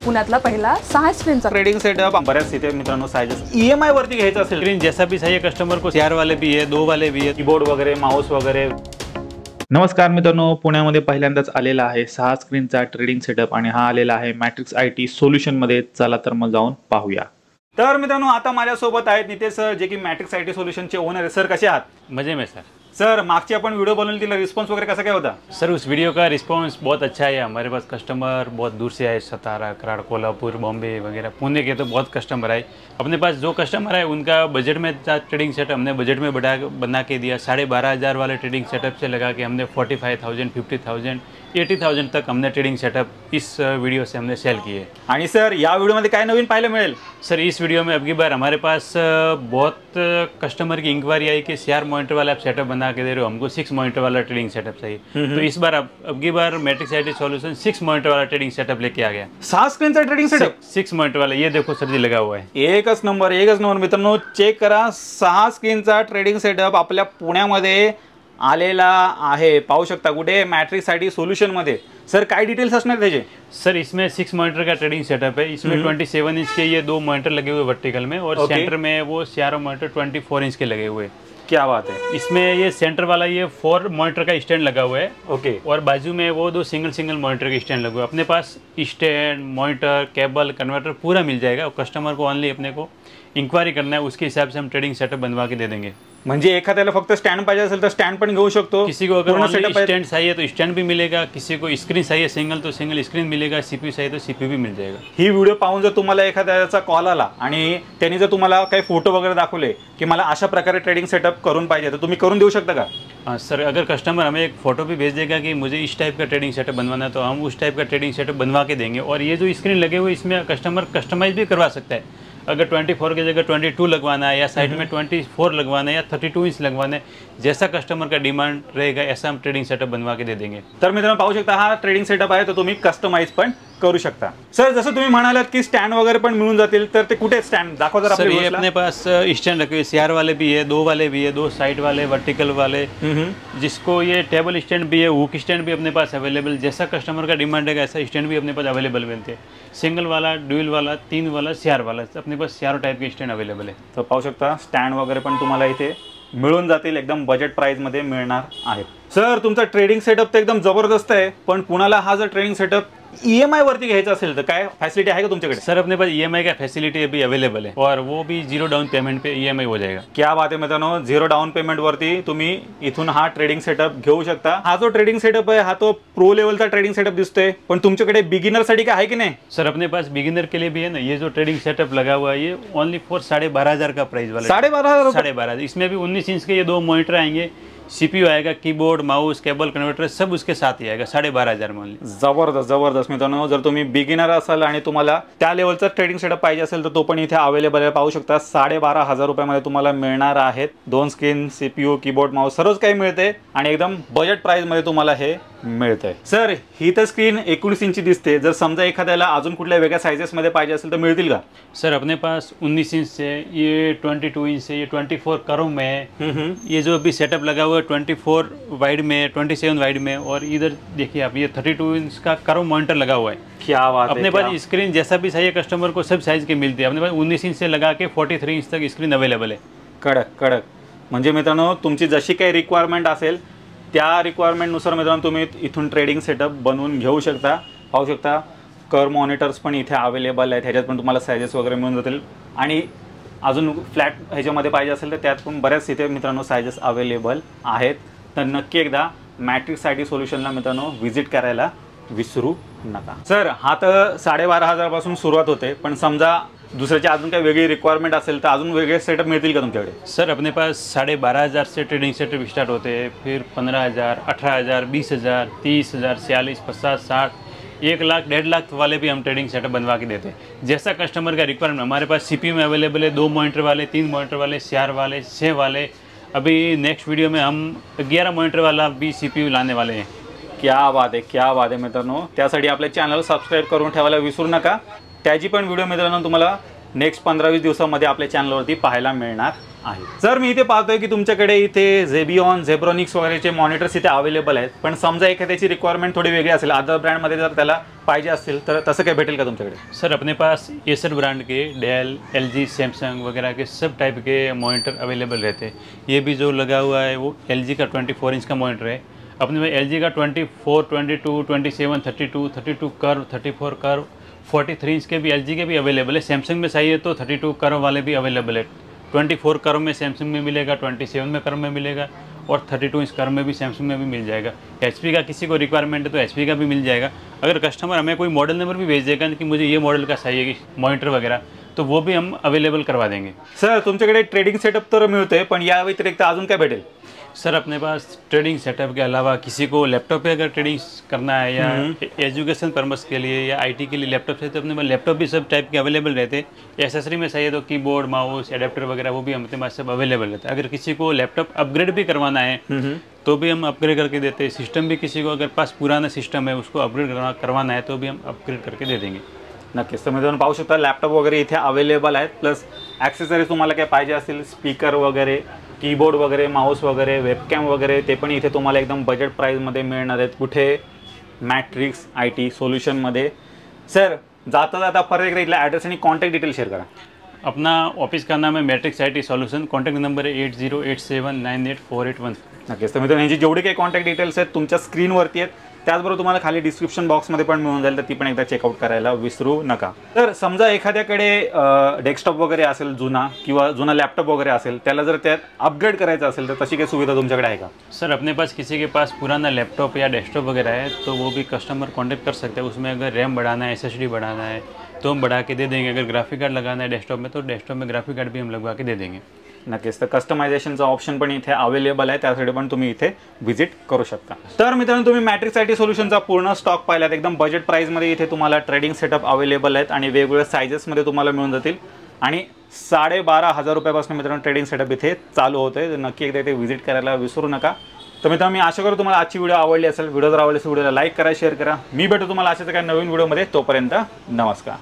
पुण्यातला पहिला 6 स्क्रीनचा trading setup बऱ्याच इथे मित्रांनो साइजेस EMI वरती घ्यायचं असेल, स्क्रीन जैसा भी चाहिए कस्टमर को, 4 वाले भी है, 2 वाले भी है, कीबोर्ड वगैरे माउस वगैरे। नमस्कार मित्रांनो, पुण्यामध्ये पहिल्यांदाच आलेला आहे 6 स्क्रीनचा ट्रेडिंग सेटअप आणि हा आलेला आहे मॅट्रिक्स IT सोल्युशन मध्ये। चला तर मग जाऊन पाहूया। तर मित्रांनो आता माझ्यासोबत आहेत नितेश सर, जे की मॅट्रिक्स IT सोल्युशनचे ओनर आहे। सर कसे आहात? मजे में सर। सर मागची आपण वीडियो बनवली तिला रिस्पॉन्स वगैरह कैसा क्या होता? सर उस वीडियो का रिस्पॉन्स बहुत अच्छा है। हमारे पास कस्टमर बहुत दूर से आए, सतारा, कराड़, कोल्हापुर, बॉम्बे वगैरह, पुणे के तो बहुत कस्टमर आए। अपने पास जो कस्टमर आए उनका बजट में था ट्रेडिंग सेटअप, हमने बजट में बना के दिया। 12,500 वाले ट्रेडिंग सेटअप से लगा के हमने 45,000, 50,000, 80,000 तक हमने ट्रेडिंग सेटअप इस वीडियो से हमने सेल किए। आणि सर या वीडियोमध्ये काय नवीन पाहायला मिळेल? सर इस वीडियो में अब की बार हमारे पास बहुत कस्टमर की इंक्वायरी आई कि 4 मॉनिटर वाला आप सेटअप बना के दे रहे हो, हमको 6 मॉनिटर वाला ट्रेडिंग सेटअप चाहिए। तो इस बार अब की बार मैट्रिक्स IT सोल्यूशन 6 मॉनिटर वाला ट्रेडिंग सेटअप लेके आ गया। 6 स्क्रीनचा ट्रेडिंग सेटअप, 6 मॉनिटर वाला, ये देखो सर जी लगा हुआ है। एकच नंबर मित्रांनो, चेक करा। 6 स्क्रीनचा ट्रेडिंग सेटअप आपल्या पुण्यामध्ये आलेला आहे। पाहू शकता कुठे? मॅट्रिक्स IT सोल्यूशन मध्ये। सर काय डिटेल्स असणार त्याचे? सर इसमें 6 मॉनिटर का ट्रेडिंग सेटअप है। इसमें 27 इंच के ये 2 मॉनिटर लगे हुए वर्टिकल में, और सेंटर में वो 4 मॉनिटर 24 इंच के लगे हुए। क्या बात है। इसमें ये सेंटर वाला ये 4 मॉनिटर का स्टैंड लगा हुआ है। ओके। और बाजू में वो 2 सिंगल मॉनिटर के स्टैंड लगे हुए। अपने पास स्टैंड, मॉनिटर, केबल, कन्वर्टर पूरा मिल जाएगा। और कस्टमर को ओनली अपने को इंक्वायरी करना है, उसके हिसाब से हम ट्रेडिंग सेटअप बनवा के दे देंगे। म्हणजे एखाद्याला फक्त स्टैंड पाहिजे असेल तर स्टैंड पण घेऊ शकतो। किसी को अगर स्टैंड चाहिए तो स्टैंड भी मिलेगा, किसी को स्क्रीन चाहिए सिंगल तो सिंगल स्क्रीन मिलेगा, CPU चाहिए तो CPU भी मिल जाएगा। ही व्हिडिओ पाहून जर तुम्हाला एखाद्याचा कॉल आला आणि त्यांनी जर तुम्हाला काही फोटो वगैरे दाखवले की मला अशा प्रकारे ट्रेडिंग सेटअप करून पाहिजे, तर तुम्ही करून देऊ शकता का? हाँ सर, अगर कस्टमर हमें एक फ़ोटो भी भेज देगा कि मुझे इस टाइप का ट्रेडिंग सेटअप बनवाना है, तो हम उस टाइप का ट्रेडिंग सेटअप बनवा के देंगे। और ये जो स्क्रीन लगे हुए इसमें कस्टमर कस्टमाइज भी करवा सकता है। अगर 24 की जगह 22 लगवाना है, या साइड में 24 लगवाना है, या 32 इंच लगवाना है, जैसा कस्टमर का डिमांड रहेगा ऐसा हम ट्रेडिंग सेटअप बनवा के दे देंगे। तर मित्रांनो पाहू शकता हा ट्रेडिंग सेटअप आहे, तो तुम्ही कस्टमाइज पण करू शकता। सर जसं तुम्ही म्हणालात की स्टैंड वगैरह पण मिळून जातील, तर ते कुठे स्टैंड दाखवा जरा आपल्या व्यूअर्सला। अपने पास स्टैंड रखे हुए 4 वाले भी है, 2 वाले भी है, 2 साइड वाले, वर्टिकल वाले। जिसको ये टेबल स्टैंड भी है, हुक स्टैंड भी अपने पास अवेलेबल। जैसा कस्टमर का डिमांड है ऐसा स्टैंड भी अपने पास अवेलेबल मिलते हैं। सिंगल वाला, ड्यूल वाला, 3 वाला, 4 वाला, अपने पास 4 टाइप के स्टैंड अवेलेबल है। तर पाहू शकता स्टैंड वगैरह पण तुम्हाला इथे मिळून जातील, एकदम बजेट प्राइस मध्ये मिळणार आहे। सर तुमचा ट्रेडिंग सेटअप तर एकदम जबरदस्त आहे, पण कुणाला हा जर ट्रेडिंग सेटअप EMI वरती घ्यायचा असेल तर काय फैसिलिटी आहे का तुमच्याकडे? सर अपने पास EMI का फैसिलिटी अभी अवेलेबल है, और वो भी 0 डाउन पेमेंट पे EMI हो जाएगा। क्या बात है मित्रांनो, 0 डाउन पेमेंट वरती तुम्ही इथून हा ट्रेडिंग सेटअप घेऊ शकता। हा जो ट्रेडिंग सेटअप आहे हा तो प्रो लेवलचा ट्रेडिंग सेटअप दिसतोय, पण तुमच्याकडे बिगिनर साठी काय आहे की नाही? सर अपने पास बिगिनर के लिए भी है ना। ये जो ट्रेडिंग सेटअप लगा हुआ है ये ओनली फॉर 12,500 का प्राइस वाला। 12,500? 12,500। इसमें भी 19 इंच के ये 2 मॉनिटर आएंगे, CPU आएगा, कीबोर्ड, माउस, केबल, कन्वर्टर सब उसके साथ ही आएगा 12,500 में ओनली। जबरदस्त मित्रांनो, जर तुम्ही बिगिनर असाल आणि तुम्हाला त्या लेवलचा ट्रेडिंग सेटअप पाहिजे असेल तर तो पण इथे अवेलेबल आहे। पाहू शकता 12,500 रुपयामध्ये तुम्हाला मिळणार आहेत 2 स्क्रीन, CPU, कीबोर्ड, माउस सर्वच काही मिळते आणि एकदम बजेट प्राइस मध्ये तुम्हाला हे मिळतंय। सर ही तर स्क्रीन 19 इंची दिसते, जर समजा एखाद्याला अजून कुठल्या वेगळ्या साइजेस मध्ये पाहिजे असेल तर मिळतील का? सर अपने पास 19 इंच से, ये 22 इंच से, ये 24 करो में है। ये जो अभी सेटअप लगा हुआ है 24 वाइड में, 27 वाइड में, और इधर देखिए आप ये 32 इंच का करो मॉनिटर लगा हुआ है। क्या बात है। अपने पास स्क्रीन जैसा भी चाहिए कस्टमर को सब साइज के मिलते हैं। अपने पास 19 इंच से लगा के 43 इंच तक स्क्रीन अवेलेबल है। कडक म्हणजे मित्रांनो तुमची जशी काही रिक्वायरमेंट असेल त्या रिक्वायरमेंटनुसार मित्रांनो तुम्ही इथून ट्रेडिंग सेटअप बनवून घेऊ शकता। पाहू शकता कर मॉनिटर्स पण इथे अवेलेबल आहेत, ह्याच्यात पण तुम्हाला साइजेस वगैरे मिळून जातील। आणि अजून फ्लॅट ह्याच्यामध्ये पाहिजे असेल तर त्यात पण बऱ्याच इथे मित्रांनो साइजेस अवेलेबल आहेत। तर नक्की एकदा मॅट्रिक्स IT सोल्युशनला मित्रांनो व्हिजिट करायला विसरू नका। सर हा तर 12,500 पासून सुरुवात होते, पण समजा दुसऱ्याची अजून काही वेगळी रिक्वायरमेंट असेल तर अजून वेगळे सेटअप मिळतील का तुमच्याकडे? सर अपने पास 12,500 से ट्रेडिंग सेटअप स्टार्ट होते हैं, फिर 15,000, 18,000, 20,000, 30,000, 40, 50, 60, 1 लाख, 1.5 लाख वाले भी हम ट्रेडिंग सेटअप बनवा के देते हैं। जैसा कस्टमर का रिक्वायरमेंट। हमारे पास CPU में अवेलेबल है 2 मॉनिटर वाले, 3 मॉनिटर वाले, 4 वाले, 6 वाले। अभी नेक्स्ट वीडियो में हम 11 मॉनिटर वाला भी CPU लाने वाले हैं। क्या बात आहे मित्रांनो, त्यासाठी आपल्या चॅनल सबस्क्राइब करून ठेवायला विसरू नका। त्याची पण व्हिडिओ मित्रांनो तुम्हाला नेक्स्ट 15-20 दिवसांमध्ये आपल्या चॅनलवरती पाहायला मिळणार आहे. सर मी इथे पाहतोय की तुमच्याकडे इथे झेबिऑन झेब्रॉनिक्स वगैरेचे मॉनिटर्स इथे अवेलेबल आहेत, पण समजा एखाद्याची रिक्वायरमेंट थोडी वेगळी असेल, अदर ब्रँडमध्ये जर त्याला पाहिजे असतील तर तसं काय भेटेल का तुमच्याकडे? सर अपने पास एसर ब्रांड के डेल, एलजी, सैमसंग वगैरह के सब टाइप के मॉनिटर अवेलेबल रहते हैं। ये भी जो लगा हुआ है वो एलजी का 24 इंच का मॉनिटर है। अपने में एलजी का 24, 22, 27, 32 कर्व, 34 कर्व, 43 इंच के भी एलजी के भी अवेलेबल है। सैमसंग में चाहिए तो 32 कर्व वाले भी अवेलेबल है। 24 कर्व में सैमसंग में मिलेगा, 27 में कर्व में मिलेगा और 32 इंच कर्व में भी सैमसंग में भी मिल जाएगा। एचपी का किसी को रिक्वायरमेंट है तो एचपी का भी मिल जाएगा। अगर कस्टमर हमें कोई मॉडल नंबर भी भेज देगा कि मुझे ये मॉडल का चाहिए मॉनिटर वगैरह, तो वो भी हम अवेलेबल करवा देंगे। सर तुमच्याकडे ट्रेडिंग सेटअप तर मिळतोय, पण या व्यतिरिक्त अजून काय भेटेल? सर अपने पास ट्रेडिंग सेटअप के अलावा किसी को लैपटॉप पे अगर ट्रेडिंग करना है या एजुकेशन पर्पस के लिए या आईटी के लिए लैपटॉप से, तो अपने पास लैपटॉप भी सब टाइप के अवेलेबल रहते हैं। एसेसरी में चाहिए तो कीबोर्ड, माउस, एडेप्टर वगैरह वो भी अपने पास सब अवेलेबल रहता है। अगर किसी को लैपटॉप अपग्रेड भी करवाना है तो भी हम अपग्रेड करके देते हैं। सिस्टम भी किसी को अगर पास पुराना सिस्टम है उसको अपग्रेड करवाना है तो भी हम अपग्रेड करके दे देंगे। नक्कीच. तर मित्रांनो पाहू शकता लॅपटॉप वगैरे इथे अवेलेबल आहेत, प्लस ॲक्सेसरीज तुम्हाला काय पाहिजे असतील, स्पीकर वगैरे, कीबोर्ड वगैरे, माऊस वगैरे, वेबकॅम वगैरे, ते पण इथे तुम्हाला एकदम बजेट प्राईजमध्ये मिळणार आहेत. कुठे? Matrix IT सोल्युशनमध्ये. सर जाता जाता परत एकदा इथला ॲड्रेस आणि कॉन्टॅक्ट डिटेल शेअर करा. अपना ऑफिस का नाम है matrix IT solution. Contact number है 8087984813। नक्कीच. तर मित्रांनो यांची जेवढी काही कॉन्टॅक्ट डिटेल्स आहेत तुमच्या स्क्रीनवरती आहेत, त्याचबरोबर तुम्हाला खाली डिस्क्रिप्शन बॉक्समध्ये पण मिळून जाईल, तर ती पण एकदा चेकआउट करायला विसरू नका. तर समजा एखाद्याकडे डेस्कटॉप वगैरे असेल जुना, किंवा जुना लॅपटॉप वगैरे असेल, त्याला जर त्यात अपग्रेड करायचं असेल तर तशी काही सुविधा तुमच्याकडे आहे का? सर अपने पास किसी के पास पुराना लैपटॉप या डेस्कटॉप वगैरह है तो वो भी कस्टमर कांटेक्ट कर सकते हैं। उसमें अगर रैम बढ़ाना है, SSD बढ़ाना है तो हम बढ़ा के दे देंगे। अगर ग्राफिक कार्ड लगाना है डेस्कटॉप में तो डेस्कटॉप में ग्राफिक कार्ड भी हम लगवा के दे देंगे। नक्कीच. तर कस्टमायझेशनचा ऑप्शन पण इथे अवेलेबल आहे, त्यासाठी पण तुम्ही इथे व्हिजिट करू शकता. तर मित्रांनो तुम्ही मॅट्रिक्स IT सोल्युशनचा पूर्ण स्टॉक पाहिलात. एकदम बजेट प्राईजमध्ये इथे तुम्हाला ट्रेडिंग सेटअप अवेलेबल आहेत आणि वेगवेगळ्या सायझेसमध्ये तुम्हाला मिळून जातील आणि 12,500 रुपयापासून मित्रांनो ट्रेडिंग सेटअप इथे चालू होते. तर नक्की एकदा इथे व्हिजिट करायला विसरू नका. तर मित्रांनो मी आशा करतो तुम्हाला आजची व्हिडिओ आवडली असेल. व्हिडिओ जर आवडली असेल व्हिडिओला लाईक करा, शेअर करा. मी भेटू तुम्हाला अशाच काही नवीन व्हिडिओमध्ये. तोपर्यंत नमस्कार.